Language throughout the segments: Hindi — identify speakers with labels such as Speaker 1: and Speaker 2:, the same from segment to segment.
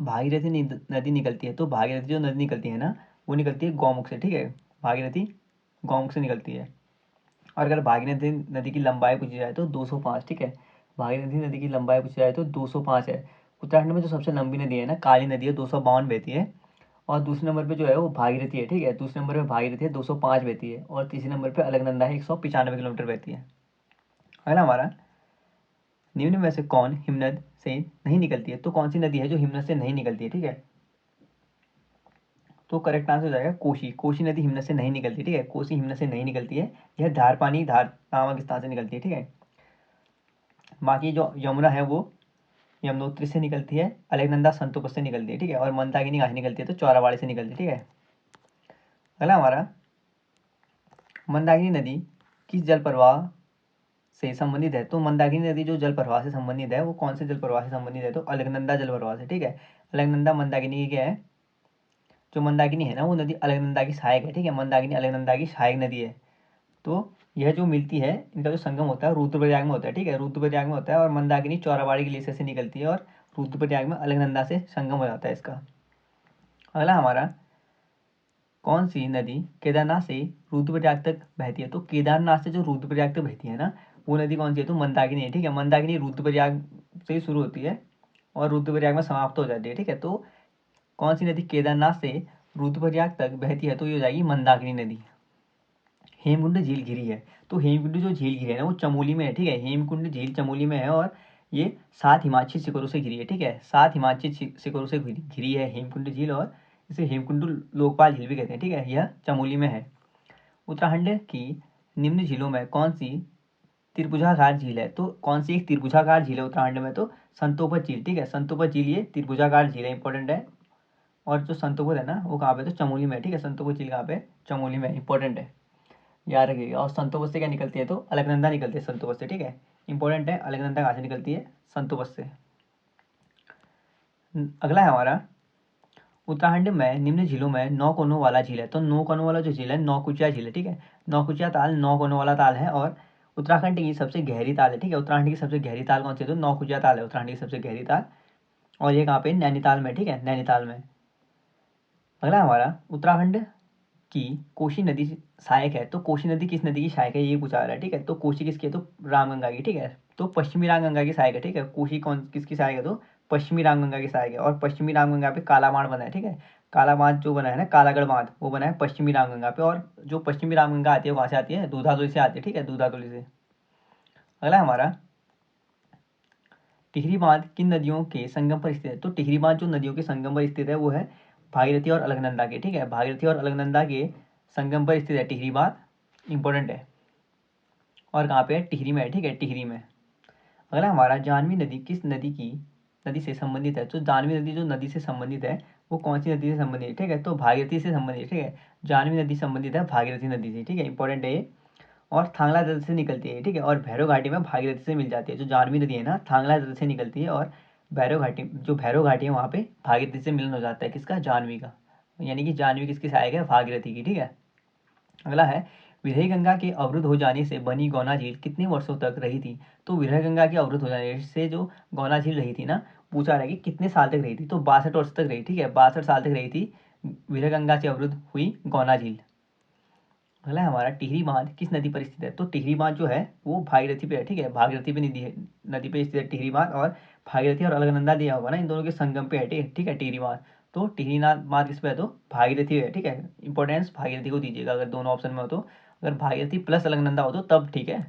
Speaker 1: भागीरथी नदी निकलती है, तो भागीरथी जो नदी निकलती है ना, वो निकलती है गौमुख से, ठीक है। भागीरथी गौमुख से निकलती है। और अगर भागीरथी नदी की लंबाई पूछी जाए तो 205, ठीक है। भागीरथी नदी की लंबाई पूछी जाए तो 205 है। उत्तराखंड में जो सबसे लंबी नदी है ना, काली नदी है, 252 बहती है। और दूसरे नंबर पे जो है वो भागीरथी है, ठीक है। दूसरे नंबर पे भागीरथी है, 205 बहती है। और तीसरे नंबर पे अलकनंदा है, 195 किलोमीटर बहती है। अगला हमारा, निम्न में से कौन हिमनद से नहीं निकलती है? तो कौन सी नदी है जो हिमनद से नहीं निकलती है, ठीक है। तो करेक्ट आंसर हो जाएगा कोशी। कोशी नदी हिमनद से नहीं निकलती, ठीक है। कोसी हिमनद से नहीं निकलती है। यह धार पानी, धार नामक स्थान से निकलती है, ठीक है। बाकी जो यमुना है वो यमुनोत्री से निकलती है, अलकनंदा संतोपत से निकलती है, ठीक है। और मंदाकिनी कहाँ से निकलती है? तो चौराबाड़ी से निकलती है, ठीक है। अगला हमारा, मंदाकिनी नदी किस जल प्रवाह से संबंधित है? तो मंदाकिनी नदी जो जल प्रवाह से संबंधित है वो कौन से जल प्रवाह से संबंधित है? तो अलकनंदा जल प्रवाह से, ठीक है। अलकनंदा मंदाकिनी की क्या है? जो मंदाकिनी है ना वो नदी अलकनंदा की सहायक है, ठीक है। मंदाकिनी अलकनंदा की सहायक नदी है। तो यह जो मिलती है, इनका जो संगम होता है रुद्रप्रयाग में होता है, ठीक है। रुद्रप्रयाग में होता है। और मंदाकिनी चौराबाड़ी ग्लेशियर से निकलती है और रुद्रप्रयाग में अलकनंदा से संगम हो जाता है इसका। अगला हमारा, कौन सी नदी केदारनाथ से रुद्रप्रयाग तक बहती है? तो केदारनाथ से जो रुद्रप्रयाग तक बहती है ना, वो नदी कौन सी है? तो मंदाकिनी है, ठीक है। मंदाकिनी रुद्रप्रयाग से शुरू होती है और रुद्रप्रयाग में समाप्त हो जाती है, ठीक है। तो कौन सी नदी केदारनाथ से रुद्रप्रयाग तक बहती है? तो ये हो जाएगी मंदाकिनी नदी। हेमकुंड झील घिरी है, तो हेमकुंड जो झील घिरी है ना वो चमोली में है, ठीक है। हेमकुंड झील चमोली में है और ये 7 हिमाचल शिखरों से घिरी है, ठीक है। 7 हिमाचल शिखरों से घिरी है हेमकुंड झील, और इसे हेमकुंड लोकपाल झील भी कहते हैं, ठीक है। यह चमोली में है। उत्तराखंड की निम्न झीलों में कौन सी त्रिभुजाकार झील है? तो कौन सी एक त्रिभुजाकार झील है उत्तराखंड में? तो संतोपत झील, ठीक है। संतोपत झील ये त्रिभुजाकार झील है, इंपॉर्टेंट है। और जो संतोपत है ना वो कहाँ पे? तो चमोली में है, ठीक है। संतोपत झील कहाँ पे? चमोली में, इंपॉर्टेंट है, याद रखिएगा। और संतोबस से क्या निकलती है? तो अलकनंदा निकलती है संतोबस से, ठीक है। इंपॉर्टेंट है, अलकनंदा कहाँ से निकलती है? संतोबस से। अगला है हमारा, उत्तराखंड में निम्न झीलों में 9 कोनों वाला झील है। तो 9 कोनों वाला जो झील है नौकुचिया झील है, ठीक है। नौकुचिया ताल 9 कोनों वाला ताल है और उत्तराखंड की सबसे गहरी ताल है, ठीक है। उत्तराखंड की सबसे गहरी ताल कौन सी है? तो नौकुचिया ताल है उत्तराखंड की सबसे गहरी ताल। और ये कहाँ पे? नैनीताल में, ठीक है, नैनीताल में। अगला हमारा, उत्तराखंड की कोशी नदी सहायक है। तो कोशी नदी किस नदी की सहायक है ये पूछा जा रहा है, ठीक है। तो कोशी किसकी है? तो रामगंगा की, ठीक है। तो पश्चिमी रामगंगा की सहायक है, ठीक है। कोशी कौन किसकी सहायक है? तो पश्चिमी रामगंगा की सहायक है। और पश्चिमी रामगंगा पे काला बांध बना है, ठीक है। काला बांध जो बना है ना, कालागढ़ बांध, वो बना है पश्चिमी रामगंगा पे। और जो पश्चिमी रामगंगा आती है वहाँ से आती है, दूधातुली से आती है, ठीक है, दूधातुली से। अगला हमारा, टिहरी बांध किन नदियों के संगम पर स्थित है? तो टिहरी बांध जो नदियों के संगम पर स्थित है वो है भागीरथी और अलकनंदा के, ठीक है। भागीरथी और अलकनंदा के संगम पर स्थित है टिहरी बांध, इंपॉर्टेंट है। और कहाँ पे है? टिहरी में है, ठीक है, टिहरी में। अगला हमारा, जाह्नवी नदी किस नदी से संबंधित है? तो जाह्नवी नदी जो नदी से संबंधित है वो कौन सी नदी से संबंधित है? ठीक है, तो भागीरथी से संबंधित है, ठीक है। जाह्नवी नदी संबंधित है भागीरथी नदी से, ठीक है, इंपॉर्टेंट है ये। और थांगला दल से निकलती है, ठीक है। और भैरव घाटी में भागीरथी से मिल जाती है। जो जाह्नवी नदी है ना, थांगला दल से निकलती है और भैरव घाटी है वहाँ पे भागीरथी से मिलन हो जाता है, किसका? जाह्नवी का। यानी कि जाह्नवी किसकी सहायक है? भागीरथी की, ठीक है। अगला है, विरही गंगा के अवरुद्ध हो जाने से बनी गौना झील कितने वर्षों तक रही थी? तो विरही गंगा के अवरुद्ध हो जाने से जो गौना झील रही थी ना, पूछा रहा है कि कितने साल तक रही थी? तो 62 वर्ष तक रही, ठीक है, 62 साल तक रही थी विरही गंगा से अवरुद्ध हुई गौना झील। अगला है हमारा, टिहरी बांध किस नदी पर स्थित है? तो टिहरी बांध जो है वो भागीरथी पे है, ठीक है। भागीरथी पे नदी पे स्थित है टिहरी बांध। और भागीरथी और अलकनंदा दिया होगा ना, इन दोनों के संगम पे है, ठीक है, टिहरी बांध। तो टिहरी बांध किस पे है? तो भागीरथी है, ठीक है। इंपॉर्टेंस भागीरथी को दीजिएगा अगर दोनों ऑप्शन में हो तो। अगर भागीरथी प्लस अलकनंदा हो तो तब ठीक है।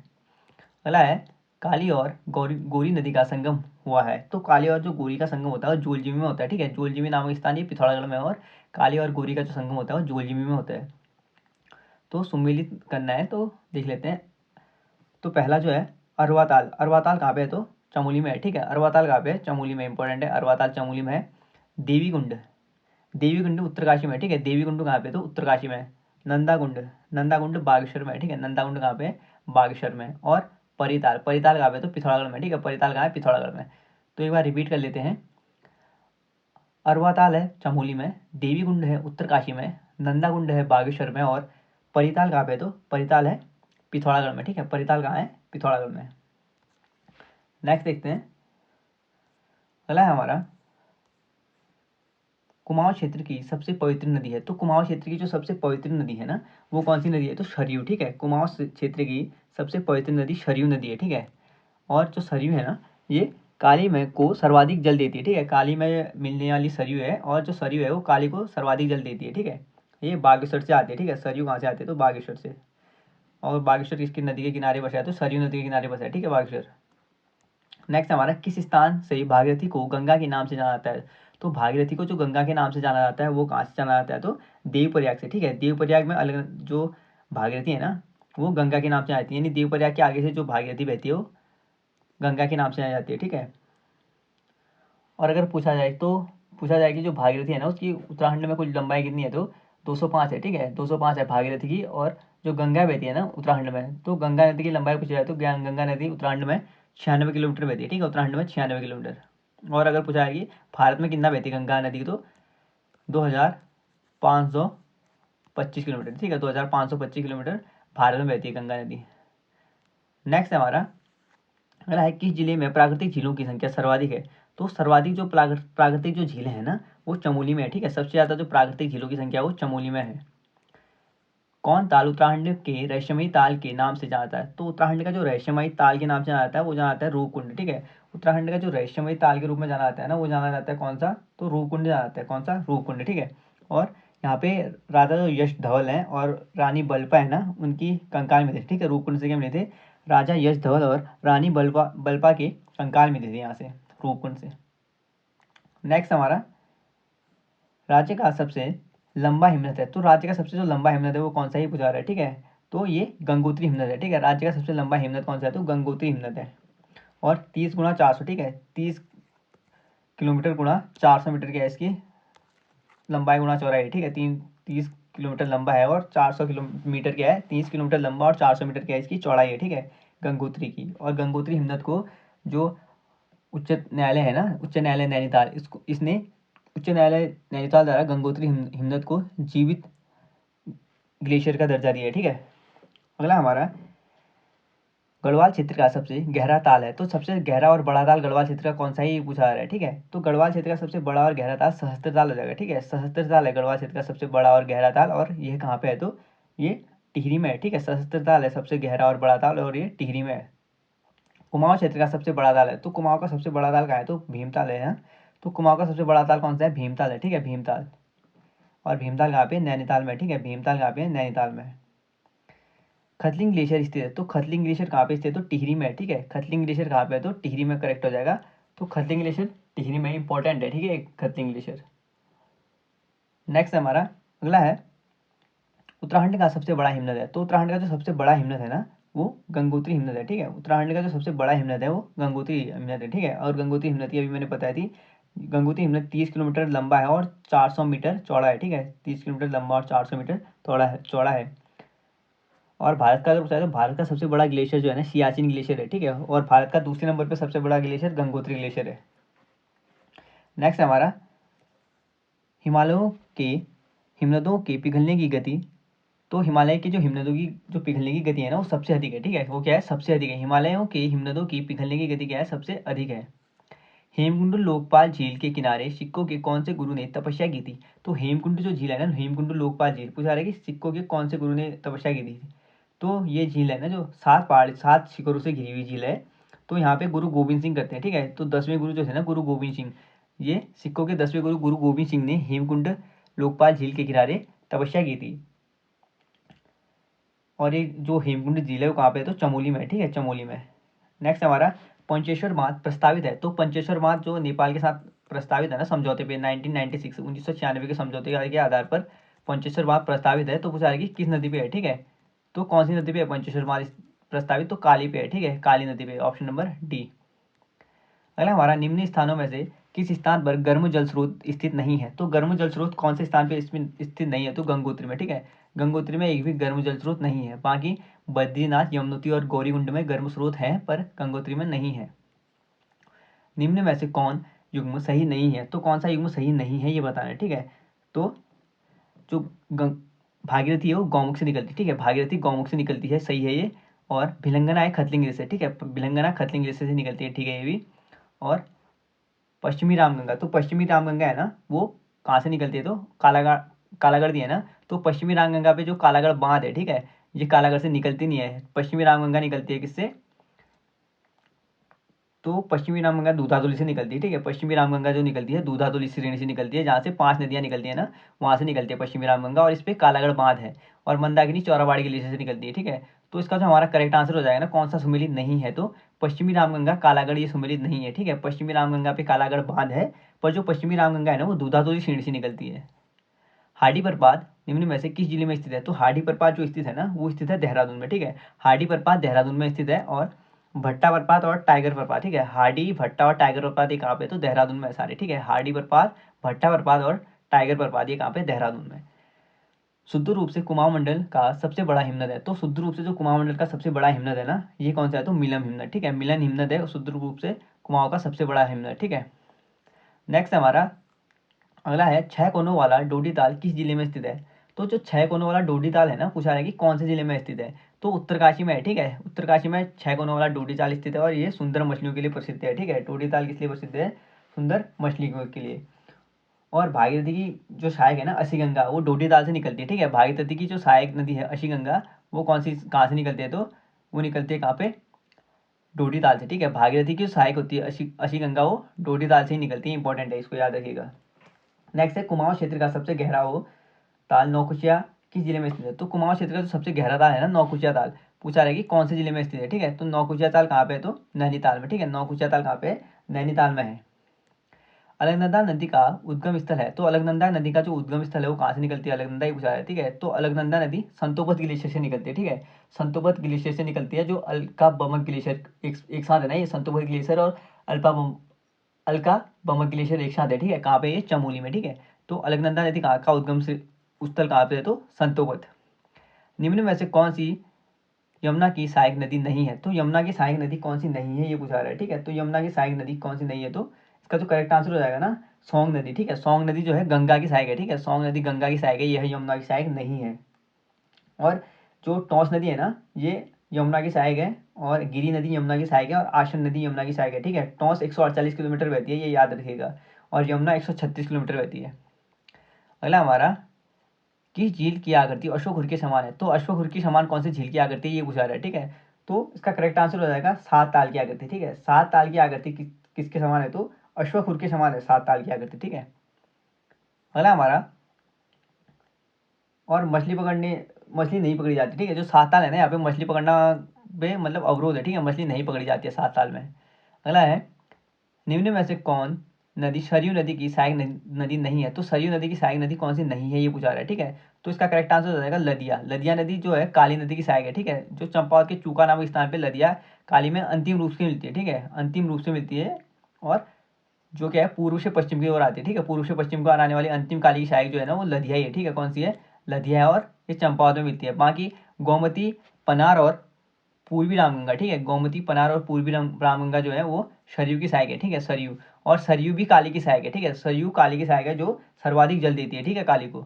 Speaker 1: अगला है, काली और गोरी नदी का संगम हुआ है। तो काली और जो गोरी का संगम होता है वो जोलजिमी में होता है, ठीक है। जोलजिमी नामक स्थान ये पिथौरागढ़ में है। और काली और गोरी का जो संगम होता है वो जोलजिमी में होता है। तो सुमेलित करना है तो देख लेते हैं। तो पहला जो है अरवा ताल, अरवा ताल कहाँ पे है? तो चमोली में है, ठीक है। अरवा ताल कहाँ पे है? चमोली में, इंपॉर्टेंट है, अरवा ताल चमोली में है। देवी कुंड, देवी कुंड उत्तरकाशी में है, ठीक है। देवी कुंड कहाँ पे? तो उत्तरकाशी में है। नंदा कुंड, नंदा कुंड बागेश्वर में है, ठीक है। नंदा कुंड कहाँ पे है? बागेश्वर में। और परिताल, परिताल कहाँ पे? तो पिथौरागढ़ में, ठीक है। परिताल कहाँ है? पिथौरागढ़ में। तो एक बार रिपीट कर लेते हैं। अरवा ताल है चमोली में, देवी कुंड है उत्तरकाशी में, नंदा कुंड है बागेश्वर में, और परिताल कहाँ पे है? तो परिताल है पिथौरागढ़ में, ठीक है। परिताल कहाँ है? पिथौरागढ़ में। नेक्स्ट देखते हैं। अगला है हमारा, कुमाऊं क्षेत्र की सबसे पवित्र नदी है। तो कुमाऊं क्षेत्र की जो सबसे पवित्र नदी है ना, वो कौन सी नदी है? तो सरयू, ठीक है। कुमाऊं क्षेत्र की सबसे पवित्र नदी सरयू नदी है, ठीक है। और जो सरयू है ना, ये काली मय को सर्वाधिक जल देती है, ठीक है। काली में मिलने वाली सरयू है, और जो सरयू है वो काली को सर्वाधिक जल देती है, ठीक है। ये बागेश्वर से आती है, ठीक है। सरयू कहाँ से आती है? तो बागेश्वर से। और बागेश्वर किसकी नदी के किनारे बसा है? तो सरयू नदी के किनारे बसा है, ठीक है, बागेश्वर। नेक्स्ट हमारा, किस स्थान से भागीरथी को गंगा के नाम से जाना जाता है? तो भागीरथी को जो गंगा के नाम से जाना जाता है वो कहाँ से जाना जाता है? तो देवप्रयाग से, ठीक है। देवप्रयाग में अलग जो भागीरथी है ना, वो गंगा के नाम से आती है, यानी देवप्रयाग के आगे से जो भागीरथी बहती है वो गंगा के नाम से आ जाती है, ठीक है। और अगर पूछा जाए कि जो भागीरथी है ना, उसकी उत्तराखंड में कुल लंबाई कितनी है? तो 205 है, ठीक है। 205 है भागीरथी की। और जो गंगा बहती है ना उत्तराखंड में, तो गंगा नदी की लंबाई पूछा जाए तो गंगा नदी उत्तराखंड में 96 किलोमीटर बहती है, ठीक है। उत्तराखंड में 96 किलोमीटर। और अगर पूछा जाए कि भारत में कितना बहती है गंगा नदी, तो 2525 किलोमीटर, ठीक है। 2525 किलोमीटर भारत में बहती है गंगा नदी। नेक्स्ट हमारा अगला है, किस जिले में प्राकृतिक झीलों की संख्या सर्वाधिक है? तो सर्वाधिक जो प्राकृतिक जो झीलें हैं ना, वो चमोली में है, ठीक है। सबसे ज़्यादा जो प्राकृतिक झीलों की संख्या है वो चमोली में है। कौन ताल उत्तराखंड के रहस्यमयी ताल के नाम से जाना जाता है? तो उत्तराखंड का जो रहस्यमयी ताल के नाम से जाना जाता है वो जाना जाता है रूपकुंड, ठीक है। उत्तराखंड का जो रहस्यमयी ताल के रूप में जाना जाता है ना, वो जाना जाता है कौन सा? तो रूपकुंड जाना जाता है। कौन सा? रूपकुंड, ठीक है। और यहाँ पे राजा जो यश धवल हैं और रानी बल्पा है ना, उनकी कंकाल मिले थे, ठीक है। रूपकुंड से क्या मिले थे? राजा यश धवल और रानी बल्पा के कंकाल मिले थे यहाँ से, रूपकुंड से। नेक्स्ट हमारा, राज्य का सबसे लंबा हिमनद है। तो राज्य का सबसे जो लंबा हिमनद है वो कौन सा ही पूछा रहा है, ठीक है। तो ये गंगोत्री हिमनद है, ठीक है। राज्य का सबसे लंबा हिमनद कौन सा है? तो गंगोत्री हिमनद है। और 30 × 400, ठीक है। 30 किलोमीटर गुणा 400 मीटर की है इसकी लंबाई गुणा चौड़ाई, ठीक है। 30 किलोमीटर लंबा है और 400 किलोमीटर क्या है? 30 किलोमीटर लंबा और 400 मीटर क्या है इसकी चौड़ाई है, ठीक है, गंगोत्री की। और गंगोत्री हिमनद को जो उच्च न्यायालय है ना, उच्च न्यायालय नैनीताल, इसने उच्च न्यायालय नैनीताल द्वारा गंगोत्री हिमनद को जीवित ग्लेशियर का दर्जा दिया है, ठीक है। अगला हमारा, गढ़वाल क्षेत्र का सबसे गहरा ताल है। तो सबसे गहरा और बड़ा ताल गढ़वाल क्षेत्र का कौन सा ही पूछा जा रहा है, ठीक है। तो गढ़वाल क्षेत्र का सबसे बड़ा और गहरा ताल सहस्त्र ताल हो जाएगा, ठीक है। सहस्त्र ताल है गढ़वाल क्षेत्र का सबसे बड़ा और गहरा ताल, और यह कहाँ पे है? तो ये टिहरी में है, ठीक है। सहस्त्र ताल है सबसे गहरा और बड़ा ताल, और ये टिहरी में है। कुमाऊं क्षेत्र का सबसे बड़ा ताल है। तो कुमाऊं का सबसे बड़ा ताल कहाँ है? तो भीमताल है ना। तो कुमाऊं का सबसे बड़ा ताल कौन सा है? भीमताल है, ठीक है, भीमताल। और भीमताल कहाँ पे? नैनीताल में, ठीक है। भीमताल कहाँ पे? नैनीताल में। खतलिंग ग्लेशियर स्थित है। तो खतलिंग ग्लेशियर कहाँ पे स्थित है? तो टिहरी में है, ठीक है। खतलिंग ग्लेशियर कहाँ पे है? तो टिहरी में करेक्ट हो जाएगा। तो खतलिंग ग्लेशियर टिहरी में इंपॉर्टेंट है, ठीक है, खतलिंग ग्लेशियर। नेक्स्ट हमारा अगला है, उत्तराखंड का सबसे बड़ा हिमनद है। तो उत्तराखंड का जो सबसे बड़ा हिमनद है ना, वो गंगोत्री हिमनद है, ठीक है। उत्तराखंड का जो सबसे बड़ा हिमनद है वो गंगोत्री हिमनद है, ठीक है। और गंगोत्री हिमनद की अभी मैंने बताई थी, गंगोत्री हिमनद 30 किलोमीटर लंबा है और 400 मीटर चौड़ा है, ठीक है। 30 किलोमीटर लंबा और 400 मीटर चौड़ा है। और भारत का अगर पूछा तो भारत का सबसे बड़ा ग्लेशियर जो है ना, सियाचिन ग्लेशियर है, ठीक है। और भारत का दूसरे नंबर पर सबसे बड़ा ग्लेशियर गंगोत्री ग्लेशियर है। नेक्स्ट हमारा, हिमालयों के हिमनदों के पिघलने की गति। तो हिमालय के जो हिमनदों की जो पिघलने की गति है ना, वो सबसे अधिक है, ठीक है। वो क्या है? सबसे अधिक है। हिमालयों के हिमनदों की पिघलने की गति क्या है? सबसे अधिक है। हेमकुंड लोकपाल झील के किनारे सिक्कों के कौन से गुरु ने तपस्या की थी? तो हेमकुंड जो झील है ना, हेमकुंड लोकपाल झील, पूछा रहा है कि सिक्कों के कौन से गुरु ने तपस्या की थी? तो ये झील है ना, जो 7 शिखरों से घिरी हुई झील है। तो यहाँ पे गुरु गोविंद सिंह करते हैं, ठीक है। तो 10वें गुरु जो थे ना, गुरु गोविंद सिंह, ये सिक्कों के 10वें गुरु गुरु गोविंद सिंह ने हेमकुंड लोकपाल झील के किनारे तपस्या की थी। और ये जो हेमकुंड झील है वो कहाँ पे है? तो चमोली में है, ठीक है, चमोली में। नेक्स्ट हमारा, पंचेश्वर बांध प्रस्तावित है। तो पंचेश्वर बांध जो नेपाल के साथ प्रस्तावित है ना, समझौते पे 1996 1996 के समझौते के आधार पर पंचेश्वर बांध प्रस्तावित है। तो पूछा है कि किस नदी पे है, ठीक है। तो कौन सी नदी पे है पंचेश्वर बांध प्रस्तावित? तो काली पे है, ठीक है, काली नदी पे, ऑप्शन नंबर डी। अगला हमारा, निम्न स्थानों में से किस स्थान पर गर्म जल स्रोत स्थित नहीं है? तो गर्म जल स्रोत कौन से स्थान पे स्थित नहीं है? तो गंगोत्री में, ठीक है। गंगोत्री में एक भी गर्म जल स्रोत नहीं है। बाकी बद्रीनाथ, यमुनोत्री और गौरीकुंड में गर्म स्रोत है, पर गंगोत्री में नहीं है। निम्न में से कौन युग्म सही नहीं है? तो कौन सा युग्म सही नहीं है ये बताना है, ठीक है। तो जो भागीरथी है वो गौमुख से निकलती है, ठीक है। भागीरथी गौमुख से निकलती है, सही है ये। और भिलंगना है खतलिंग से, ठीक है। भिलंगना खतलिंग से निकलती है, ठीक है, ये भी। और पश्चिमी रामगंगा, तो पश्चिमी रामगंगा है ना, वो कहाँ से निकलती है, तो कालागढ़ दिया है ना, तो पश्चिमी रामगंगा पे जो कालागढ़ बांध है, ठीक है, ये कालागढ़ से निकलती नहीं है। पश्चिमी रामगंगा निकलती है किससे, तो पश्चिमी रामगंगा दूधातुली से निकलती है, ठीक है। पश्चिमी रामगंगा जो निकलती है दूधातुली श्रेणी से निकलती है, जहाँ से 5 नदियाँ निकलती है ना, वहाँ से निकलती है पश्चिमी रामगंगा, और इस पर कालागढ़ बांध है। और मंदाकिनी चौराबाड़ी ग्लेशियर से निकलती है, ठीक है। तो इसका जो हमारा करेक्ट आंसर हो जाएगा ना, कौन सा सुमेलित नहीं है, तो पश्चिमी रामगंगा कालागढ़ ये सुमेलित नहीं है, ठीक है। पश्चिमी रामगंगा पे कालागढ़ बांध है, पर जो पश्चिमी रामगंगा है ना, वो दूधातुली श्रेणी से निकलती है। हाडी प्रपात निम्न में से किस जिले में स्थित है, तो हाडी प्रपात जो स्थित है ना, वो स्थित है देहरादून में, ठीक है। हाडी प्रपात देहरादून में स्थित है, और भट्टा प्रपात और टाइगर प्रपात, ठीक है। हाडी, भट्टा और टाइगर प्रपात ये कहाँ पे, तो देहरादून में है सारे, ठीक है। हाडी प्रपात, भट्टा प्रपात और टाइगर प्रपात ये कहाँ पे, देहरादून में। शुद्ध रूप से कुमाऊं मंडल का सबसे बड़ा हिमनद है, तो शुद्ध रूप से जो कुमाऊं मंडल का सबसे बड़ा हिमनद है ना, ये कौन सा है, तो मिलम हिमनद, ठीक है। मिलन हिमनद है शुद्ध रूप से कुमाऊं का सबसे बड़ा हिमनद, ठीक है। नेक्स्ट हमारा अगला है, 6 कोनों वाला डोडी ताल किस जिले में स्थित है, तो जो 6 कोनों वाला डोडी ताल है ना, पूछा है कि कौन से जिले में स्थित है, तो उत्तरकाशी में है, ठीक है। उत्तरकाशी में 6 कोनों वाला डोडी ताल स्थित है, और ये सुंदर मछलियों के लिए प्रसिद्ध है, ठीक है। डोडी ताल किस लिए प्रसिद्ध है, सुंदर मछलियों के लिए। और भागीरथी की जो सहायक है ना अशीगंगा, वो डोडी ताल से निकलती है, ठीक है। भागीरथी की जो सहायक नदी है अशीगंगा, वो कौन सी कहाँ से निकलती है, तो वो निकलती है कहाँ पे, डोडी ताल से, ठीक है। भागीरथी की जो सहायक होती है अशीगंगा, वो डोडी ताल से ही निकलती है, इंपॉर्टेंट है, इसको याद रखिएगा। नेक्स्ट है, कुमाऊं क्षेत्र का सबसे गहरा हो ताल नौकुचिया किस जिले में स्थित है, तो कुमाऊं क्षेत्र का जो सबसे गहरा ताल है ना, नौकुचिया ताल, पूछा रहेगी कौन से जिले में स्थित है, ठीक है। तो नौकुचिया ताल कहाँ पे है, तो नैनीताल में, ठीक है। नौकुचिया ताल कहाँ पे है, नैनीताल में है। अलकनंदा नदी का उद्गम स्थल है, तो अलकनंदा नदी का जो उद्गम स्थल है वो कहाँ से निकलती है, अलकनंदा ही पूछा है, ठीक है। तो अलकनंदा नदी संतोबत ग्लेशियर से निकलती है, ठीक है। संतोबत ग्लेशियर से निकलती है, जो अलका बमक ग्लेशियर एक साथ है ना, ये संतोबत ग्लेशियर और अलका बमक ग्लेशियर एक साथ है, ठीक है। कहाँ पे, ये चमोली में, ठीक है। तो अलकनंदा नदी कहाँ का उद्गम से स्थल कहाँ पे है, तो संतोबत। निम्न में से कौन सी यमुना की सहायक नदी नहीं है, तो यमुना की सहायक नदी कौन सी नहीं है, ये पूछा रहा है, ठीक है। तो यमुना की सहायक नदी कौन सी नहीं है, तो इसका जो करेक्ट आंसर हो जाएगा ना, सोंग नदी, ठीक है। सोंग नदी जो है गंगा की सहायक है, ठीक है। सोंग नदी गंगा की सहायक है, यह यमुना की सहायक नहीं है। और जो टॉस नदी है ना, ये यमुना की सहायक है, और गिरी नदी यमुना की सहायक है, और आशन नदी यमुना की सहायक है, ठीक है। टॉस 148 किलोमीटर बहती है, ये याद रखिएगा, और यमुना 136 किलोमीटर बहती है। अगला हमारा, किस झील की आकृति अश्वघुर के समान है, तो अश्वघुर के समान कौन सी झील की आकृति है, ये पूछा रहा है, ठीक है। तो इसका करेक्ट आंसर हो जाएगा 7 ताल की आकृति, ठीक है। 7 ताल की आकृति किसके समान है, तो अश्वघुर के समान है 7 ताल की आकृति, ठीक है। अगला हमारा, और मछली नहीं पकड़ी जाती, ठीक है। जो 7 ताल है ना, यहाँ पे मछली पकड़ना पे मतलब अवरोध है, ठीक है। मछली नहीं पकड़ी जाती है 7 ताल में। अगला है, निम्न में से कौन नदी सरयू नदी की सहायक नदी नहीं है, तो सरयू नदी की सहायक नदी कौन सी नहीं है, ये पूछा रहा है, ठीक है। तो इसका करेक्ट आंसर हो जाएगा लदिया। लदिया नदी जो है काली नदी की सहायक है, ठीक है। जो चंपावत के चूका नामक स्थान पे लदिया काली में अंतिम रूप से मिलती है, ठीक है, अंतिम रूप से मिलती है। और जो क्या है, पूर्व से पश्चिम की ओर आती है, ठीक है। पूर्व से पश्चिम की ओर आने वाली अंतिम काली की सहायक जो है ना, वो लदिया ही है, ठीक है। कौन सी है, लदिया है, और ये चंपावत में मिलती है। बाकी गोमती, पनार और पूर्वी रामगंगा, ठीक है। गोमती, पनार और पूर्वी रामगंगा जो है वो सरयू की सहायक है, ठीक है, सरयू। और सरयू भी काली की सहायक है, ठीक है। सरयू काली की सहायक है, जो सर्वाधिक जल देती है, ठीक है, काली को।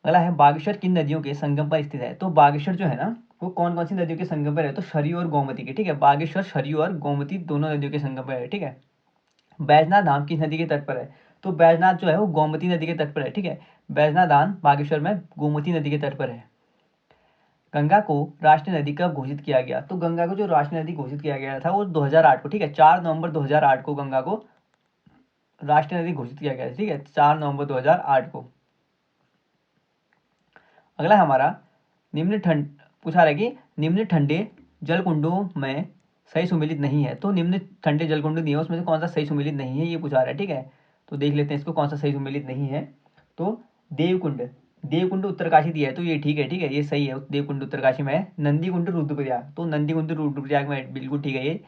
Speaker 1: अगला है, बागेश्वर किन नदियों के संगम पर स्थित है, तो बागेश्वर जो है ना, वो कौन कौन सी नदियों के संगम पर है, तो सरयू और गोमती के, ठीक है। बागेश्वर सरयू और गोमती दोनों नदियों के संगम पर है, ठीक है। बैजनाथ धाम किस नदी के तट पर है, तो बैजनाथ जो है वो गोमती नदी के तट पर है, ठीक है। बैजनाथ धाम बागेश्वर में गोमती नदी के तट पर है। गंगा को राष्ट्रीय नदी कब घोषित किया गया, तो गंगा को जो राष्ट्रीय नदी घोषित किया गया था वो 2008 को, ठीक है। 4 नवंबर 2008 को गंगा को राष्ट्रीय नदी घोषित किया गया था, ठीक है, 4 नवंबर 2008 को। अगला हमारा, निम्न ठंड पूछा रहा है कि निम्न ठंडे जलकुंडों में सही सुमेलित नहीं है, तो निम्न ठंडे जलकुंड दिए उसमें से कौन सा सही सुमेलित नहीं है, ये पूछा रहा है, ठीक है। तो देख लेते हैं इसको, कौन सा सही सुमेलित नहीं है। तो देवकुंड, देवकुंड उत्तरकाशी दिया है, तो ये ठीक है, ठीक है, ये सही है, देवकुंड उत्तरकाशी में है। नंदीकुंड रुद्रप्रयाग, तो नंदीकुंड रुद्रप्रयाग में बिल्कुल ठीक है ये।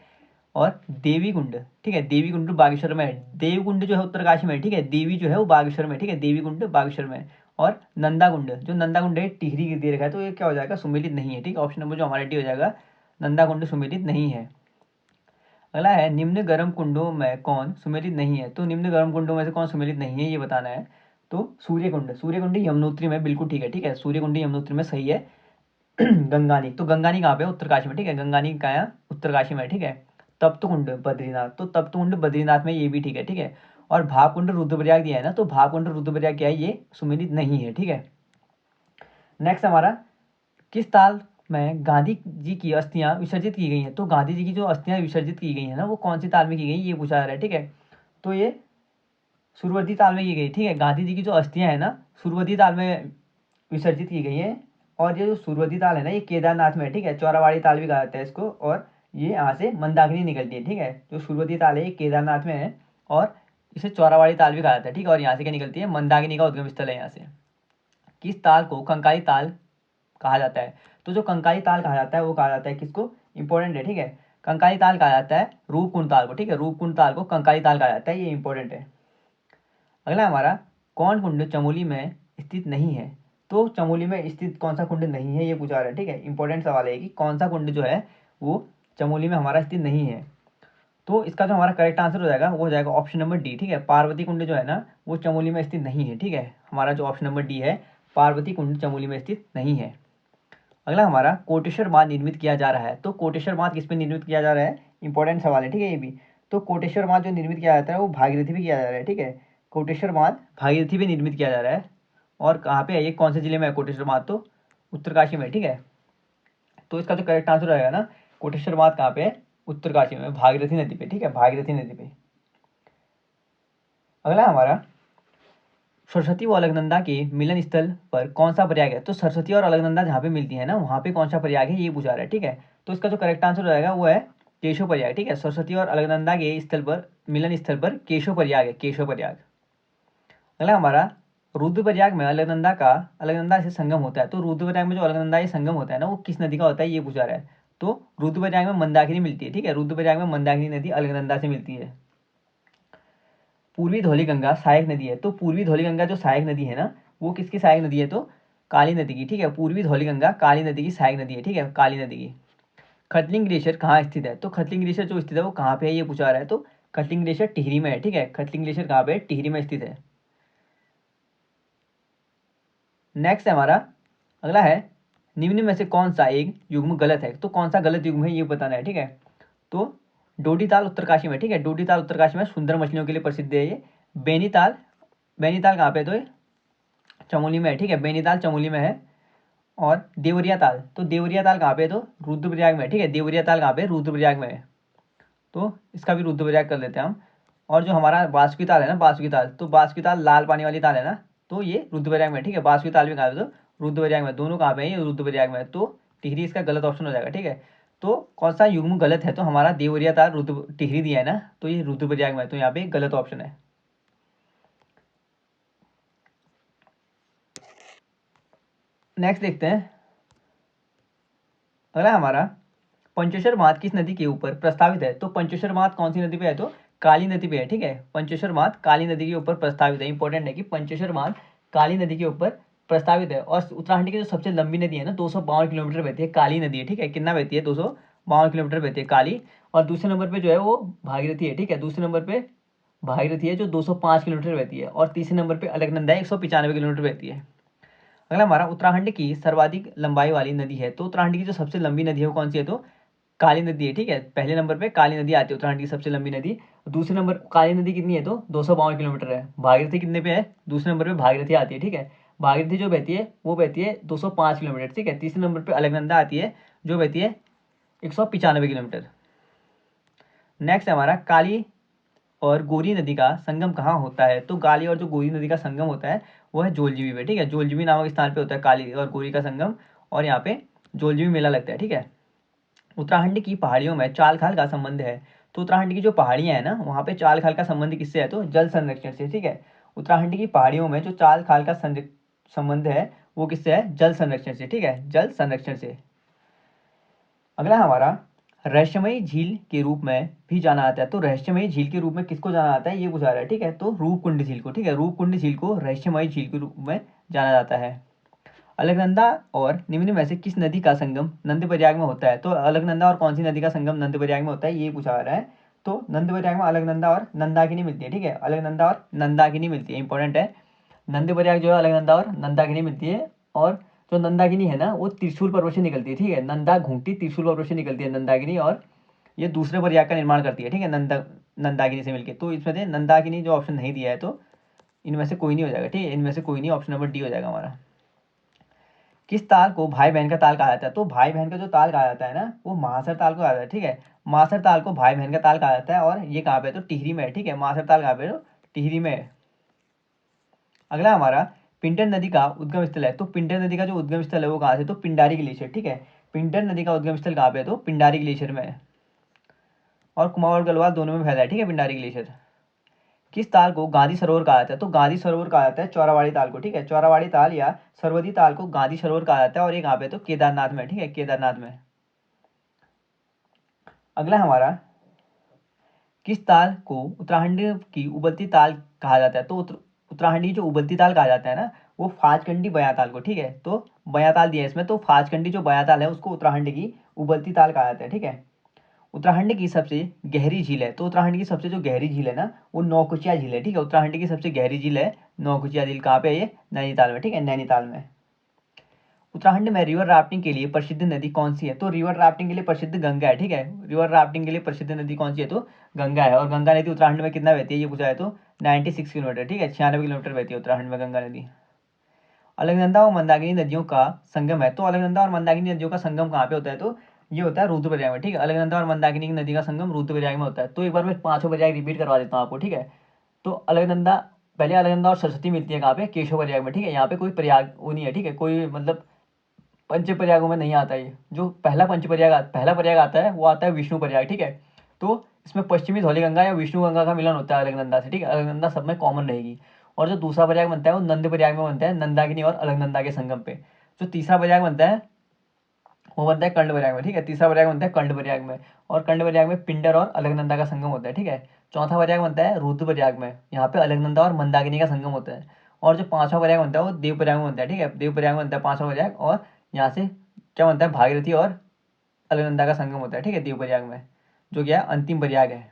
Speaker 1: और देवी कुंड, ठीक है, देवी कुंड बागेश्वर में है। देवकुंड जो है उत्तरकाशी में है, ठीक है। देवी जो है वो बागेश्वर में है, ठीक है, देवी कुंड बागेश्वर में है। और नंदा कुंड, जो नंदा कुंड है टिहरी की दे रखा है, तो ये क्या हो जाएगा, सुमेलित नहीं है, ठीक है। ऑप्शन नंबर जो हमारा डी हो जाएगा, नंदा कुंड सुमेलित नहीं है। अगला है, निम्न गर्म कुंडों में कौन सुमेलित नहीं है, तो निम्न गर्म कुंडों में से कौन सुमेलित नहीं है, ये बताना है। तो सूर्य कुंड, सूर्य कुंड यमुनोत्री में बिल्कुल ठीक है, ठीक है, सूर्य कुंड यमुनोत्री में सही है। गंगानी, तो गंगानी कहाँ पे है, उत्तरकाशी में, ठीक है। गंगानी कहाँ है, उत्तरकाशी में, ठीक है। तप्त कुंड बद्रीनाथ, तो तप्त कुंड बद्रीनाथ में, ये भी ठीक है, ठीक है। और भावकुंड रुद्रप्रयाग दिया है ना, तो भावकुंड रुद्रप्रयाग क्या है, ये सुमेलित नहीं है, ठीक है। नेक्स्ट हमारा, किस ताल में गांधी जी की अस्थियां विसर्जित की गई हैं, तो गांधी जी की जो अस्थियां विसर्जित की गई हैं ना, वो कौन सी ताल में की गई, ये पूछा जा रहा है, ठीक है। तो ये सुरवती ताल में की गई, ठीक है। गांधी जी की जो अस्थियां है ना, सुरवती ताल में विसर्जित की गई है। और ये जो सुरवती ताल है ना, ये केदारनाथ में है, ठीक है। चौरावाड़ी ताल भी कहा जाता है इसको, और ये यहाँ से मंदाकिनी निकलती है, ठीक है। जो सुरवती ताल है ये केदारनाथ में है, और इसे चौरावाड़ी ताल भी कहा जाता है, ठीक है। और यहाँ से क्या निकलती है, मंदाकिनी का उद्गम स्थल है यहाँ से। किस ताल को कंकाली ताल कहा जाता है, तो जो कंकाली ताल कहा जाता है वो कहा जाता है किसको, इंपॉर्टेंट है, ठीक है। कंकाली ताल कहा जाता है रूपकुंड ताल को, ठीक है। रूपकुंड ताल को कंकाली ताल कहा जाता है, ये इंपॉर्टेंट है। अगला हमारा, कौन कुंड चमोली में स्थित नहीं है, तो चमोली में स्थित कौन सा कुंड नहीं है, ये पूछा रहा है, ठीक है। इंपॉर्टेंट सवाल है कि कौन सा कुंड जो है वो चमोली में हमारा स्थित नहीं है। तो इसका जो हमारा करेक्ट आंसर हो जाएगा वो हो जाएगा ऑप्शन नंबर डी, ठीक है। पार्वती कुंड जो है ना, वो चमोली में स्थित नहीं है, ठीक है। हमारा जो ऑप्शन नंबर डी है, पार्वती कुंड चमोली में स्थित नहीं है। अगला हमारा, कोटेश्वर बांध निर्मित किया जा रहा है, तो कोटेश्वर बांध किस पे निर्मित किया जा रहा है, इंपॉर्टेंट सवाल है, ठीक है ये भी। तो कोटेश्वर बांध जो निर्मित किया जाता है वो भागीरथी पे किया जा रहा है, ठीक है। कोटेश्वर बांध भागीरथी पे निर्मित किया जा रहा है। और कहाँ पे है ये, कौन से जिले में है कोटेश्वर बांध, तो उत्तरकाशी में, ठीक है। तो इसका जो करेक्ट आंसर रहेगा ना, कोटेश्वर बांध कहाँ पे है, उत्तरकाशी में, भागीरथी नदी पे, ठीक है, भागीरथी नदी पे। अगला हमारा, सरस्वती व अलकनंदा के मिलन स्थल पर कौन सा प्रयाग है, तो सरस्वती और अलकनंदा जहाँ पे मिलती है ना, वहाँ पे कौन सा प्रयाग है, ये पूछा रहा है, ठीक है। तो इसका जो करेक्ट आंसर हो जाएगा वो है केशव प्रयाग, ठीक है। सरस्वती और अलकनंदा के स्थल पर, मिलन स्थल पर केशव प्रयाग है, केशव प्रयाग। अगला हमारा, रुद्रप्रयाग में अलकनंदा से संगम होता है, तो रुद्रप्रयाग में जो अलकनंदा से संगम होता है ना, वो किस नदी का होता है, ये पूछा रहा है। तो रुद्रप्रयाग में मंदाकिनी मिलती है, ठीक है। रुद्रप्रयाग में मंदाकिनी नदी अलकनंदा से मिलती है। पूर्वी धौलीगंगा सहायक नदी है, तो पूर्वी धौलीगंगा जो सहायक नदी है ना, वो किसकी सहायक नदी है, तो काली नदी की, ठीक है। पूर्वी धौलीगंगा काली नदी की सहायक नदी है, ठीक है, काली नदी की। खतलिंग ग्लेशियर कहाँ स्थित है, तो खतलिंग ग्लेशियर जो स्थित है वो कहाँ पे है, ये पूछा रहा है। तो खतलिंग ग्लेशियर टिहरी में है, ठीक है। खतलिंग ग्लेशियर कहाँ पे है, टिहरी में स्थित है। नेक्स्ट है हमारा, अगला है, निम्न में से कौन सा एक युग्म गलत है, तो कौन सा गलत युग्म है ये बताना है, ठीक है। तो डोडीताल उत्तरकाशी में, ठीक है। डोडीताल उत्तरकाशी में सुंदर मछलियों के लिए प्रसिद्ध है ये। बेनीताल, बेनीताल कहाँ पे है, तो ये चमोली में है, ठीक है। बेनीताल चमोली में है। और देवरिया ताल, तो देवरिया ताल कहाँ पे है, तो रुद्रप्रयाग में है, ठीक है। देवरिया ताल कहाँ पे है, रुद्रप्रयाग में है। तो इसका भी रुद्रप्रयाग कर लेते हैं हम। और जो हमारा बासुकी ताल है ना, बासुकी ताल, तो बासुकी ताल लाल पानी वाली ताल है ना, तो ये रुद्रप्रयाग में है, ठीक है। बासुकी ताल भी कहाँ पे, तो रुद्रप्रयाग में, दोनों कहाँ पे है, ये रुद्रप्रयाग में है। तो टिहरी इसका गलत ऑप्शन हो जाएगा, ठीक है। तो कौन सा युग्म गलत है, तो हमारा देवरिया ताल रुद्र टिहरी दिया है ना, तो ये रुद्रप्रयाग में है, तो यहाँ पे गलत ऑप्शन है। नेक्स्ट देखते हैं, अगला हमारा, पंचेश्वर बांध किस नदी के ऊपर प्रस्तावित है, तो पंचेश्वर बांध कौन सी नदी पे है, तो काली नदी पे है, ठीक है। पंचेश्वर बांध काली नदी के ऊपर प्रस्तावित है। इंपॉर्टेंट है कि पंचेश्वर बांध काली नदी के ऊपर प्रस्तावित है। और उत्तराखंड की जो सबसे लंबी नदी है ना, 252 किलोमीटर बहती है, काली नदी है, ठीक है। कितना बहती है, 252 किलोमीटर बहती है काली। और दूसरे नंबर पर जो है वो भागीरथी है, ठीक है। दूसरे नंबर पर भागीरथी है जो 205 किलोमीटर बहती है। और तीसरे नंबर पर अलकनंदा है, 195 किलोमीटर बहती है। अगला हमारा, उत्तराखंड की सर्वाधिक लंबाई वाली नदी है, तो उत्तराखंड की जो सबसे लंबी नदी है वो कौन सी है, तो काली नदी है, ठीक है। पहले नंबर पे काली नदी आती है, उत्तराखंड की सबसे लंबी नदी। दूसरे नंबर काली नदी कितनी है, तो 252 किलोमीटर है। भागीरथी कितने पे है, दूसरे नंबर पे भागीरथी आती है, ठीक है। भागीरथी जो बहती है वो बहती है 205 किलोमीटर, ठीक है। तीसरे नंबर पे अलकनंदा आती है जो बहती है 195 किलोमीटर। नेक्स्ट हमारा, काली और गोरी नदी का संगम कहाँ होता है, तो काली और जो गोरी नदी का संगम होता है वो है जोलजीबी में, ठीक है। जोलजीबी नामक स्थान पे होता है काली और गोरी का संगम, और यहाँ पे जोलजीबी मेला लगता है, ठीक है। उत्तराखंड की पहाड़ियों में चाल खाल का संबंध है, तो उत्तराखंड की जो पहाड़ियाँ हैं ना, वहाँ पे चाल खाल का संबंध किससे है, तो जल संरक्षण से, ठीक है। उत्तराखंड की पहाड़ियों में जो चाल खाल का संबंध है वो किससे है, जल संरक्षण से, ठीक है, जल संरक्षण से। अगला हमारा, रहस्यमयी झील के रूप में भी जाना जाता है, तो रहस्यमयी झील के रूप में किसको जाना जाता है, ये पूछा रहा है, ठीक है। तो रूपकुंड झील को, ठीक है, रूपकुंड झील को रहस्यमयी झील के रूप में जाना जाता है। अलकनंदा और निम्न में से किस नदी का संगम नंदप्रयाग में होता है, तो अलकनंदा और कौन सी नदी का संगम नंदप्रयाग में होता है, ये पूछा रहा है। तो नंदप्रयाग में अलकनंदा और नंदाकिनी मिलती है, ठीक है। अलकनंदा और नंदाकिनी मिलती है, इंपॉर्टेंट है। नंदप्रयाग जो है अलकनंदा और नंदाकिनी मिलती है। और जो नंदाकिनी है ना, वो त्रिशूल पर्वत से निकलती है, ठीक है। नंदा घूंगटी त्रिशूल पर्वत से निकलती है नंदाकिनी, और ये दूसरे प्रयाग का निर्माण करती है, ठीक है। नंदाकिनी से मिलके। तो इसमें से नंदाकिनी जो ऑप्शन नहीं दिया है तो इनमें से कोई नहीं हो जाएगा, ठीक है, इनमें से कोई नहीं, ऑप्शन नंबर डी हो जाएगा हमारा। किस ताल को भाई बहन का ताल कहा जाता है? तो भाई बहन का जो ताल कहा जाता है ना वो महासर ताल को कहा जाता है, ठीक है, महासर ताल को भाई बहन का ताल कहा जाता है। और ये कहाँ पे है? तो टिहरी में है, ठीक है, महासर ताल कहाँ पे है? तो टिहरी में है। अगला हमारा पिंडर नदी का उद्गम स्थल है। तो पिंडर नदी का जो उद्गम स्थल है वो कहाँ से? तो पिंडारी ग्लेशियर, ठीक है, पिंडर नदी का उद्गम स्थल कहाँ पे है? तो पिंडारी ग्लेशियर में है। और कुमाऊं गढ़वाल दोनों में फैला है, ठीक है, पिंडारी ग्लेशियर। किस ताल को गांधी सरोवर कहा जाता है? तो गांधी सरोवर कहा जाता है चौरावाड़ी ताल को, ठीक है, चौरावाड़ी ताल या सरवती ताल को गांधी सरोवर कहा जाता है। और ये कहाँ पे? तो केदारनाथ में, ठीक है, केदारनाथ में। अगला हमारा किस ताल को उत्तराखंड की उबलती ताल कहा जाता है? तो उत्तराखंड की जो उबलती ताल कहा जाता है ना वो फाजकंडी बयां ताल को, ठीक है, तो बयां ताल दिया है इसमें, तो फाजकंडी जो बयां ताल है उसको उत्तराखंड की उबलती ताल कहा जाता है, ठीक है। उत्तराखंड की सबसे गहरी झील है। तो उत्तराखंड की सबसे जो गहरी झील है ना वो नौकुचिया झील है, ठीक है, उत्तराखंड की सबसे गहरी झील है नौकुचिया झील। कहाँ पे है ये? नैनीताल में, ठीक है, नैनीताल में। उत्तराखंड में रिवर राफ्टिंग के लिए प्रसिद्ध नदी कौन सी है? तो रिवर राफ्टिंग के लिए प्रसिद्ध गंगा है, ठीक है, रिवर राफ्टिंग के लिए प्रसिद्ध नदी कौन सी है? तो गंगा है। और गंगा नदी उत्तराखंड में कितना बहती है ये पूछा है? तो 96 किलोमीटर, ठीक है, 96 किलोमीटर बहती है उत्तराखंड में गंगा नदी। अलकनंदा और मंदाकिनी नदियों का संगम है। तो अलकनंदा और मंदाकिनी नदियों का संगम कहाँ पे होता है? तो ये होता है रुद्रप्रयाग में, ठीक है, अलकनंदा और मंदाकिनी की नदी का संगम रुद्रप्रयाग में होता है। तो एक बार मैं पांचों प्रयाग रिपीट करवा देता हूँ आपको, ठीक है। तो अलकनंदा, पहले अलकनंदा और सरस्वती मिलती है कहाँ पे? केशव प्रयाग में, ठीक है, यहाँ पे कोई प्रयाग वो नहीं है, ठीक है, कोई मतलब पंच प्रयागों में नहीं आता ये। जो पहला प्रयाग आता है वो आता है विष्णु प्रयाग, ठीक है। तो इसमें पश्चिमी धौलीगंगा या विष्णु गंगा का मिलन होता है अलकनंदा से, ठीक है, अलकनंदा सब में कॉमन रहेगी। और जो दूसरा प्रयाग बनता है वो नंद प्रयाग में बनता है, नंदाकिनी और अलकनंदा के संगम पे। जो तीसरा प्रयाग बनता है वो बनता है कंड प्रयाग में, ठीक है, तीसरा प्रयाग बनता है कंड प्रयाग में। और कंड प्रयाग में पिंडर और अलकनंदा का संगम होता है, ठीक है। चौथा प्रयाग बनता है रुद्र प्रयाग में, यहाँ पे अलकनंदा और मंदाकिनी का संगम होता है। और जो पांचवा प्रयाग बनता है वो देव प्रयाग में बनता है, ठीक है, देव प्रयाग में बनता है पांचवा प्रयाग। और यहाँ से क्या बनता है? भागीरथी और अलकनंदा का संगम होता है, ठीक है, देव प्रयाग में, जो क्या है अंतिम प्रयाग है।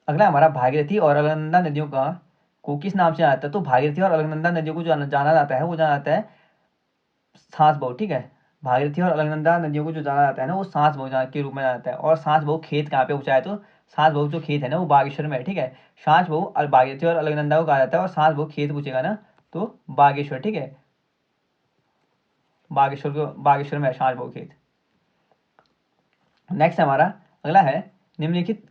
Speaker 1: अगला हमारा भागीरथी और अलकनंदा नदियों का को किस नाम से जाना जाता है? तो भागीरथी और अलकनंदा नदियों को जाना जाता है वो जाना जाता है सांस बहू, ठीक है, भागीरथी और अलकनंदा नदियों को जो जाना जाता है ना वो सांस बहू के रूप में जाना जाता है। और सांस बहू खेत कहाँ पे पूछा है? तो सांस बहू जो खेत है ना वो बागेश्वर में है, ठीक है, सांस बहू भागीरथी और अलकनंदा को कहा जाता है। और सांस बहू खेत पूछेगा ना तो बागेश्वर, ठीक है, बागेश्वर में है सांस बहू खेत। नेक्स्ट हमारा अगला है निम्नलिखित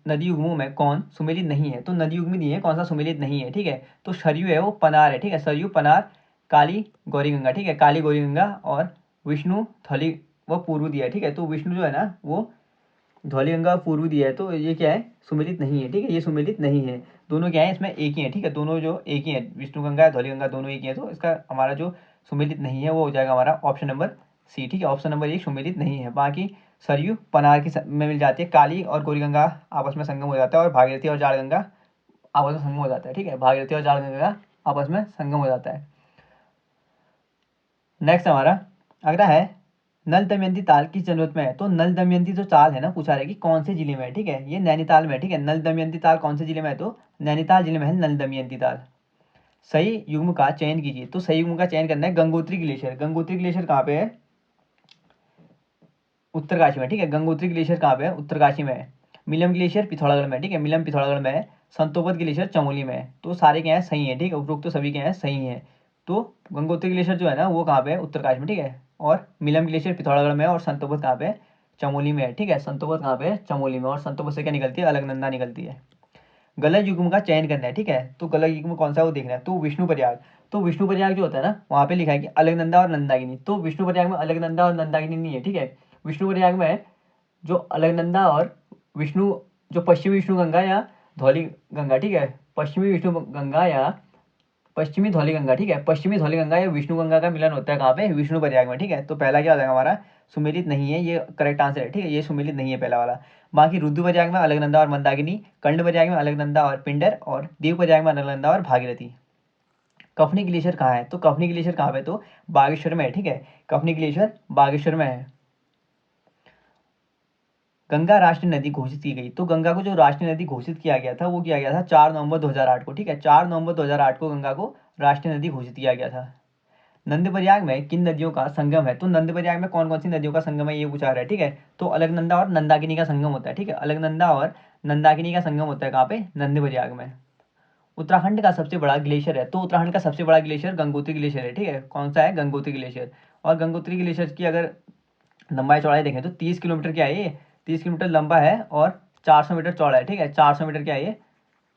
Speaker 1: नदी युग्मों में कौन सुमेलित नहीं है? तो नदी युग्म दिए कौन सा सुमेलित नहीं है, ठीक है, तो सरयू है वो पनार है, ठीक है, सरयू पनार काली गौरी गंगा, ठीक है, काली गौरी गंगा। और विष्णु थली वो पूर्व दिया है, ठीक है, तो विष्णु जो है ना वो धौली गंगा पूर्व दिया है, तो ये क्या है? सुमेलित नहीं है, ठीक है, ये सुमेलित नहीं है। दोनों क्या है इसमें? एक ही है, ठीक है, दोनों जो एक ही है, विष्णु गंगा धौली गंगा दोनों एक ही है। तो इसका हमारा जो सुमेलित नहीं है वो हो जाएगा हमारा ऑप्शन नंबर सी, ठीक है, ऑप्शन नंबर एक सुमेलित नहीं है। बाकी सरयू पनार में मिल जाती है, काली और गौरी गंगा आपस में संगम हो जाता है, और भागीरथी और जाड़ गंगा आपस में संगम हो जाता है, ठीक है, भागीरथी और जाड़ गंगा आपस में संगम हो जाता है। नेक्स्ट हमारा अगला है नल दमयंती ताल किस जनपद में है? तो नल दमयंती जो ताल है ना पूछा रहा है कि कौन से जिले में है, ठीक है, ये नैनीताल में है, ठीक है, नल दमयंती ताल कौन से जिले में है? तो नैनीताल जिले में है नल दमयंती ताल। सही युग्म का चयन कीजिए। तो सही युग्म का चयन करना है गंगोत्री ग्लेशियर। गंगोत्री ग्लेशियर कहाँ पे है? उत्तरकाशी में, ठीक है, गंगोत्री ग्लेशियर कहाँ पे है? उत्तरकाशी में है। मिलम ग्लेशियर पिथौरागढ़ में, ठीक है, मिलम पिथौरागढ़ में है। संतोपत ग्लेशियर चमोली में है। तो सारे क्या है? सही है, ठीक है, उपरोक्त तो सभी क्या है? सही है। तो गंगोत्री ग्लेशियर जो है ना वो कहाँ पे है? उत्तरकाशी में, ठीक है, और मिलम ग्लेशियर पिथौरागढ़ में है। और संतोपत कहाँ पे है? चमोली में है, ठीक है, संतोपत कहाँ पे है? चमोली में। और संतोपत से क्या निकलती है? अलकनंदा निकलती है। गलत युग्म का चयन करना है, ठीक है, तो गलत युग्म कौन सा है वो देखना है। तो विष्णु प्रयाग, तो विष्णु प्रयाग जो होता है ना वहाँ पे लिखा है कि अलकनंदा और नंदाकिनी। तो विष्णु प्रयाग में अलकनंदा और नंदाकिनी नहीं है, ठीक है, विष्णु प्रयाग में जो अलकनंदा और विष्णु जो पश्चिमी विष्णु गंगा या धौली गंगा, ठीक है, पश्चिमी विष्णु गंगा या पश्चिमी धौली गंगा, ठीक है, पश्चिमी धौली गंगा या विष्णु गंगा का मिलन होता है कहाँ पे? विष्णु प्रयाग में, ठीक है। तो पहला क्या हो जाएगा हमारा? सुमेलित नहीं है, ये करेक्ट आंसर है, ठीक है, ये सुमेलित नहीं है पहला वाला। बाकी रुद्र प्रयाग में अलकनंदा और मंदाकिनी, कंड प्रयाग में अलकनंदा और पिंडर, और देव प्रयाग में अलकनंदा और भागीरथी। कफनी ग्लेशियर कहाँ है? तो कफनी ग्लेशियर कहाँ पे? तो बागेश्वर में है, ठीक है, कफनी ग्लेशियर बागेश्वर में है। गंगा राष्ट्रीय नदी घोषित की गई। तो गंगा को जो राष्ट्रीय नदी घोषित किया गया था वो किया गया था 4 नवंबर 2008 को, ठीक है, 4 नवंबर 2008 को गंगा को राष्ट्रीय नदी घोषित किया गया था। नंदप्रयाग में किन नदियों का संगम है? तो नंदप्रयाग में कौन कौन सी नदियों का संगम है ये पूछा रहा है, ठीक है, तो अलकनंदा और नंदाकिनी का संगम होता है, ठीक है, अलकनंदा और नंदाकिनी का संगम होता है कहाँ पे, नंद प्रयाग में। उत्तराखंड का सबसे बड़ा ग्लेशियर है, तो उत्तराखंड का सबसे बड़ा ग्लेशियर गंगोत्री ग्लेशियर है, ठीक है। कौन सा है, गंगोत्री ग्लेशियर। और गंगोत्री ग्लेशियर की अगर लंबाई चौड़ाई देखें तो 30 किलोमीटर क्या है ये, 30 किलोमीटर लंबा है और 400 मीटर चौड़ा है, ठीक है। 400 मीटर क्या है ये,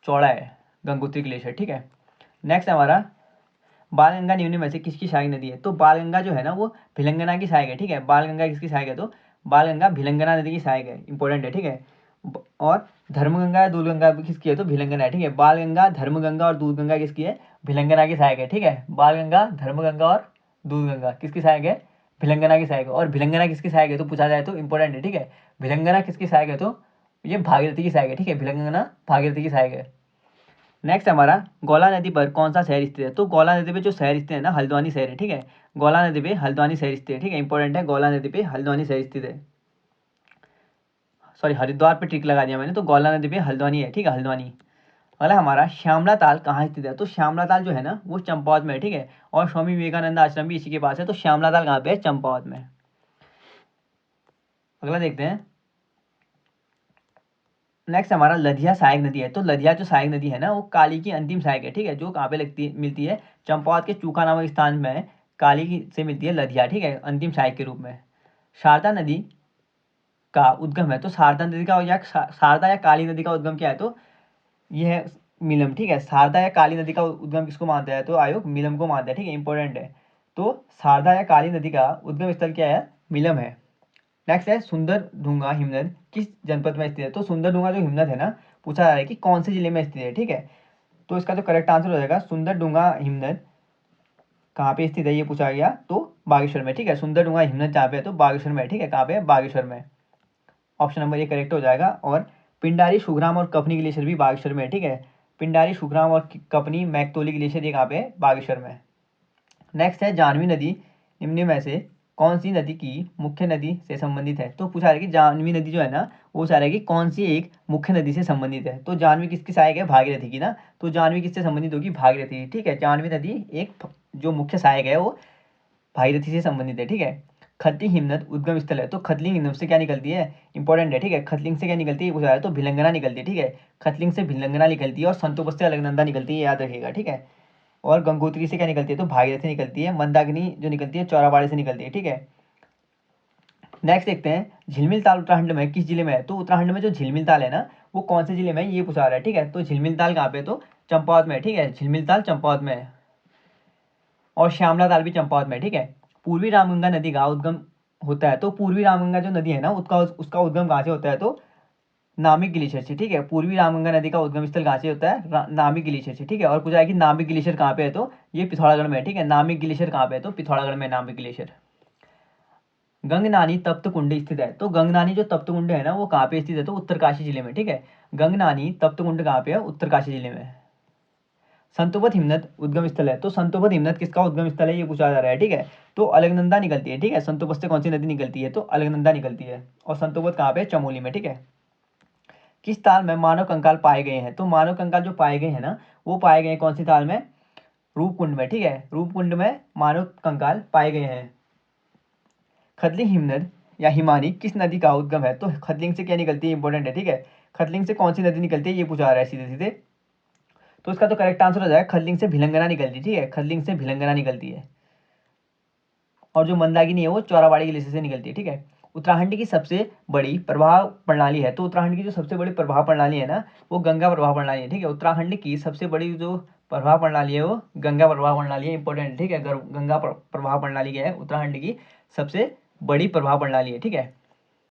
Speaker 1: चौड़ा है गंगोत्री ग्लेशियर, ठीक है। नेक्स्ट हमारा बालगंगा निम्न में से किसकी सहायक नदी है, तो बालगंगा जो है ना वो भिलंगना की सहायक है, ठीक है। बालगंगा किसकी सहायक है, तो बालगंगा भिलंगना नदी की सहायक है, इंपॉर्टेंट है, ठीक है। और धर्मगंगा या दूधगंगा किसकी है, तो भिलंगना है, ठीक है। बालगंगा, धर्मगंगा और दूधगंगा किसकी है, भिलंगना की सहायक है, ठीक है। बालगंगा, धर्मगंगा और दूधगंगा किसकी सहायक है, भिलंगना की सहायक है। और भिलंगना किसकी सहायक है तो पूछा जाए तो इंपॉर्टेंट है, ठीक है। भिलंगना किसकी सहायक है, तो ये भागीरथी की सहायक है, ठीक है। भिलंगना भागीरथी की सहायक है। नेक्स्ट हमारा गोला नदी पर कौन सा शहर स्थित है, तो गोला नदी पे जो शहर स्थित है ना, हल्द्वानी शहर है, ठीक है। गोला नदी पे हल्द्वानी शहर स्थित है, ठीक है, इंपॉर्टेंट है। गोला नदी पे हल्द्वानी शहर स्थित है, सॉरी हरिद्वार पे टिक लगा दिया मैंने, तो गोला नदी पे हल्द्वानी है, ठीक है, हल्द्वानी। अगला हमारा श्यामला ताल कहाँ स्थित है, तो श्यामला ताल जो है ना वो चंपावत में है, ठीक है। और स्वामी विवेकानंद आश्रम भी इसी के पास है, तो श्यामला ताल कहाँ पे है, चंपावत में। अगला देखते हैं। नेक्स्ट हमारा लधिया सहायक नदी है, तो लधिया जो सहायक नदी है ना वो काली की अंतिम सहायक है, ठीक है। जो कहाँ पे मिलती है, चंपावत के चूका नामक स्थान में काली की से मिलती है लधिया, ठीक है, अंतिम सहायक के रूप में। शारदा नदी का उद्गम है, तो शारदा नदी का या शारदा या काली नदी का उद्गम क्या है, तो ये है मिलम, ठीक है। शारदा या काली नदी का उद्गम किसको मानता है, तो आयोग मिलम को मानता है, ठीक है, इंपॉर्टेंट है। तो शारदा या काली नदी का उद्गम स्थल क्या है, मिलम है। नेक्स्ट है सुंदर ढूंगा हिमनद किस जनपद में स्थित है, तो सुंदर ढूंगा जो हिमनद है ना पूछा जा रहा है कि कौन से जिले में स्थित है, ठीक है। तो इसका जो करेक्ट आंसर हो जाएगा सुंदर ढूंगा हिमनद कहाँ पे स्थित है, ये पूछा गया तो बागेश्वर में, ठीक है। सुंदर ढूंगा हिमनद जहाँ पे है तो बागेश्वर में, ठीक है। कहाँ पे है, बागेश्वर में। ऑप्शन नंबर ये करेक्ट हो जाएगा। और पिंडारी शुग्राम और कपनी ग्लेशियर भी बागेश्वर में है, ठीक है। पिंडारी शुग्राम और कपनी मैकतोली ग्लेशियर ये कहाँ पे है, बागेश्वर में। नेक्स्ट है जाह्नवी नदी निम्न में से कौन सी नदी की मुख्य नदी से संबंधित है, तो पूछा है कि जाह्नवी नदी जो है ना वो चाह रहा है कि कौन सी एक मुख्य नदी से संबंधित है, तो जाह्नवी किसकी सहायक है, भागीरथी की ना। तो जाह्नवी किससे संबंधित होगी, भागीरथी, ठीक है। जाह्नवी नदी एक जो मुख्य सहायक है वो भागीरथी से संबंधित है, ठीक है। खतलिंग हिमनद उद्गम स्थल है, तो खतलिंग हिमनद से क्या निकलती है, इंपॉर्टेंट है, ठीक है। खतलिंग से क्या निकलती है पूछा है, तो भिलंगना निकलती है, ठीक है। खतलिंग से भिलंगना निकलती है और संतोष से अलकनंदा निकलती है, याद रखिएगा, ठीक है। और गंगोत्री से क्या निकलती है, तो भागीरथी निकलती है। मंदाकिनी जो निकलती है चौराबाड़ी से निकलती है, ठीक है। नेक्स्ट देखते हैं झिलमिल ताल उत्तराखंड में किस जिले में है, तो उत्तराखंड में जो झिलमिल ताल है ना वो कौन से जिले में है ये पूछा रहा है, ठीक है। तो झिलमिल ताल कहाँ पे है, तो चंपावत में, ठीक है। झिलमिल ताल चंपावत में है। और श्यामला ताल भी चंपावत में, ठीक है। पूर्वी रामगंगा नदी का उद्गम होता है, तो पूर्वी रामगंगा जो नदी है ना उसका उद्गम कहाँ से होता है, तो नामिक ग्लेशियर से, ठीक है। पूर्वी रामगंगा नदी का उद्गम स्थल कहाँ से होता है, नामिक ग्लेशियर से, ठीक है। और पूछा है कि नामिक ग्लेशियर कहाँ पे है, तो ये पिथौरागढ़ में है, ठीक है। नामिक ग्लेशियर कहाँ पे है, तो पिथौरागढ़ में नामिक ग्लेशियर। गंगनानी तप्त कुंड स्थित है, तो गंगनानी जो तप्त कुंड है ना वो कहाँ पे स्थित है, तो उत्तरकाशी जिले में, ठीक है। गंगनानी तप्त कुंड कहाँ पे है, उत्तरकाशी जिले में। संतोबत हिमनद उद्गम स्थल है, तो संतोबत हिमनद किसका उद्गम स्थल है ये पूछा जा रहा है, ठीक है। तो अलकनंदा निकलती है, ठीक है। संतोबत से कौन सी नदी निकलती है, तो अलकनंदा निकलती है। और संतोबत कहाँ पे है, चमोली में, ठीक है। किस ताल में मानव कंकाल पाए गए हैं, तो मानव कंकाल जो पाए गए हैं ना वो पाए गए हैं कौन सी ताल में, रूपकुंड में, ठीक है। रूपकुंड में मानव कंकाल पाए गए हैं। खतलिंग हिमनद या हिमानी किस नदी का उद्गम है, तो खतलिंग से क्या निकलती है, इंपॉर्टेंट है, ठीक है। खतलिंग से कौन सी नदी निकलती है ये पूछा जा रहा है सीधे सीधे। तो इसका तो करेक्ट आंसर हो जाएगा खतलिंग से भिलंगना निकलती है, ठीक है। खतलिंग से भिलंगना निकलती है। और जो मंदाकिनी है वो चौराबाड़ी ग्लेशियर से निकलती है, ठीक है। उत्तराखंड की सबसे बड़ी प्रवाह प्रणाली है, तो उत्तराखंड की जो सबसे बड़ी प्रवाह प्रणाली है ना वो गंगा प्रवाह प्रणाली है, ठीक है। उत्तराखंड की सबसे बड़ी जो प्रवाह प्रणाली है वो गंगा प्रवाह प्रणाली है, इंपॉर्टेंट, ठीक है। गंगा प्रवाह प्रणाली क्या है, उत्तराखंड की सबसे बड़ी प्रवाह प्रणाली है, ठीक है।